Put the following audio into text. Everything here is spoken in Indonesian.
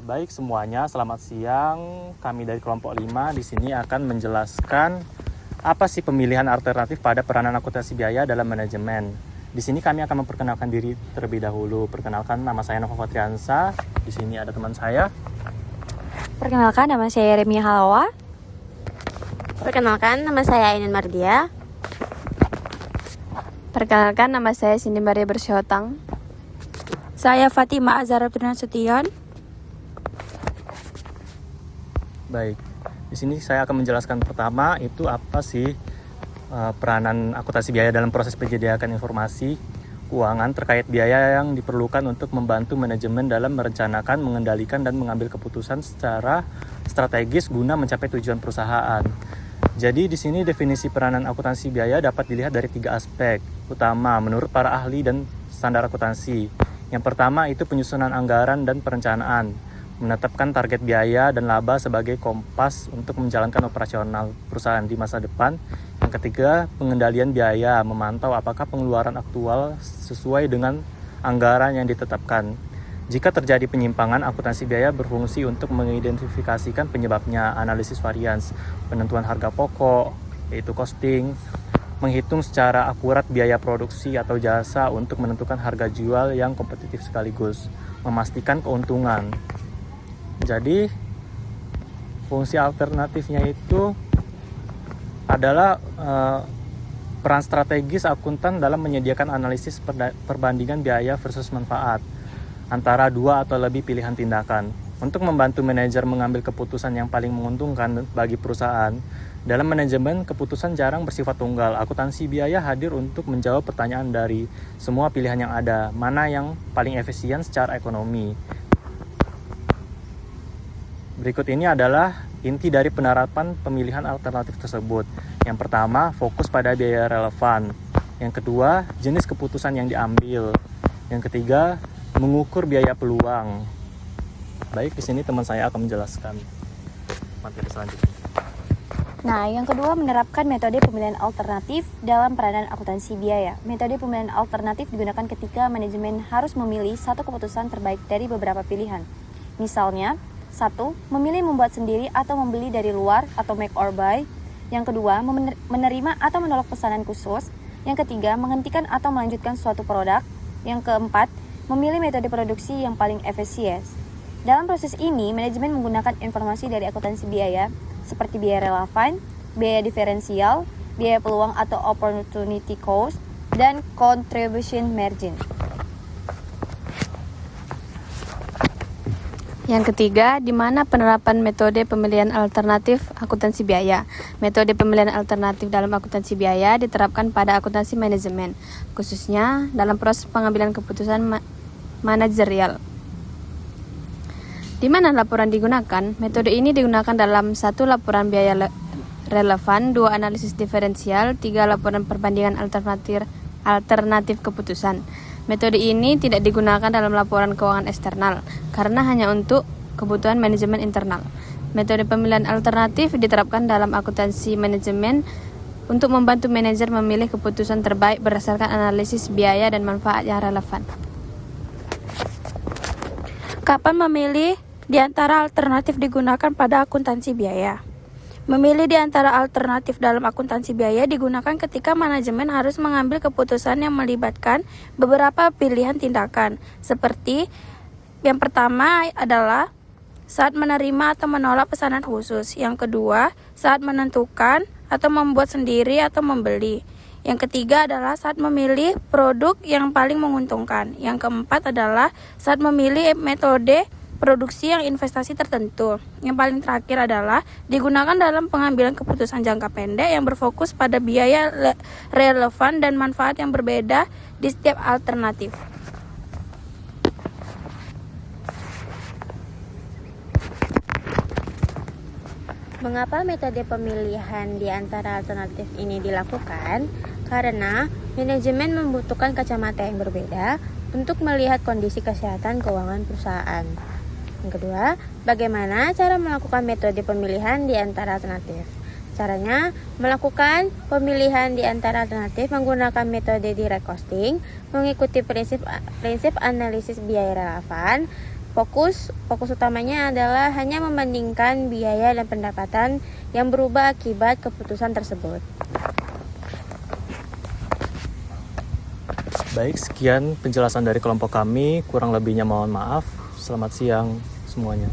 Baik semuanya, selamat siang. Kami dari kelompok 5 di sini akan menjelaskan apa sih pemilihan alternatif pada peranan akuntansi biaya dalam manajemen. Di sini kami akan memperkenalkan diri terlebih dahulu. Perkenalkan, nama saya Nova Fatriansa. Di sini ada teman saya. Perkenalkan, nama saya Remi Halawa. Perkenalkan, nama saya Ainun Mardia. Perkenalkan, nama saya Cindy Maria Bersyotang. Saya Fatima Azhara Nasution. Baik, di sini saya akan menjelaskan pertama itu apa sih peranan akuntansi biaya dalam proses penyediaan informasi keuangan terkait biaya yang diperlukan untuk membantu manajemen dalam merencanakan, mengendalikan, dan mengambil keputusan secara strategis guna mencapai tujuan perusahaan. Jadi di sini definisi peranan akuntansi biaya dapat dilihat dari 3 aspek utama menurut para ahli dan standar akuntansi. Yang pertama itu penyusunan anggaran dan perencanaan, menetapkan target biaya dan laba sebagai kompas untuk menjalankan operasional perusahaan di masa depan. Yang ketiga, pengendalian biaya, memantau apakah pengeluaran aktual sesuai dengan anggaran yang ditetapkan. Jika terjadi penyimpangan, akuntansi biaya berfungsi untuk mengidentifikasikan penyebabnya, analisis varians, penentuan harga pokok, yaitu costing, menghitung secara akurat biaya produksi atau jasa untuk menentukan harga jual yang kompetitif sekaligus memastikan keuntungan. Jadi fungsi alternatifnya itu adalah peran strategis akuntan dalam menyediakan analisis perbandingan biaya versus manfaat antara 2 atau lebih pilihan tindakan untuk membantu manajer mengambil keputusan yang paling menguntungkan bagi perusahaan. Dalam manajemen, keputusan jarang bersifat tunggal. Akuntansi biaya hadir untuk menjawab pertanyaan dari semua pilihan yang ada, mana yang paling efisien secara ekonomi. Berikut ini adalah inti dari penerapan pemilihan alternatif tersebut. Yang pertama, fokus pada biaya relevan. Yang kedua, jenis keputusan yang diambil. Yang ketiga, mengukur biaya peluang. Baik, di sini teman saya akan menjelaskan materi selanjutnya. Nah, yang kedua, menerapkan metode pemilihan alternatif dalam peranan akuntansi biaya. Metode pemilihan alternatif digunakan ketika manajemen harus memilih satu keputusan terbaik dari beberapa pilihan. Misalnya, 1. Memilih membuat sendiri atau membeli dari luar atau make or buy. Yang kedua, menerima atau menolak pesanan khusus. Yang ketiga, menghentikan atau melanjutkan suatu produk. Yang keempat, memilih metode produksi yang paling efisien. Dalam proses ini, manajemen menggunakan informasi dari akuntansi biaya seperti biaya relevan, biaya diferensial, biaya peluang atau opportunity cost, dan contribution margin. Yang ketiga, di mana penerapan metode pemilihan alternatif akuntansi biaya. Metode pemilihan alternatif dalam akuntansi biaya diterapkan pada akuntansi manajemen, khususnya dalam proses pengambilan keputusan manajerial. Di mana laporan digunakan? Metode ini digunakan dalam 1. Laporan biaya relevan, 2. Analisis diferensial, 3. Laporan perbandingan alternatif keputusan. Metode ini tidak digunakan dalam laporan keuangan eksternal karena hanya untuk kebutuhan manajemen internal. Metode pemilihan alternatif diterapkan dalam akuntansi manajemen untuk membantu manajer memilih keputusan terbaik berdasarkan analisis biaya dan manfaat yang relevan. Kapan memilih di antara alternatif digunakan pada akuntansi biaya? Memilih di antara alternatif dalam akuntansi biaya digunakan ketika manajemen harus mengambil keputusan yang melibatkan beberapa pilihan tindakan, seperti yang pertama adalah saat menerima atau menolak pesanan khusus. Yang kedua, saat menentukan atau membuat sendiri atau membeli. Yang ketiga adalah saat memilih produk yang paling menguntungkan. Yang keempat adalah saat memilih metode produksi yang investasi tertentu. Yang paling terakhir adalah digunakan dalam pengambilan keputusan jangka pendek yang berfokus pada biaya relevan dan manfaat yang berbeda di setiap alternatif. Mengapa metode pemilihan di antara alternatif ini dilakukan? Karena manajemen membutuhkan kacamata yang berbeda untuk melihat kondisi kesehatan keuangan perusahaan. Yang kedua, bagaimana cara melakukan metode pemilihan di antara alternatif? Caranya, melakukan pemilihan di antara alternatif menggunakan metode direct costing, mengikuti prinsip analisis biaya relevan, Fokus utamanya adalah hanya membandingkan biaya dan pendapatan yang berubah akibat keputusan tersebut. Baik, sekian penjelasan dari kelompok kami. Kurang lebihnya mohon maaf. Selamat siang semuanya.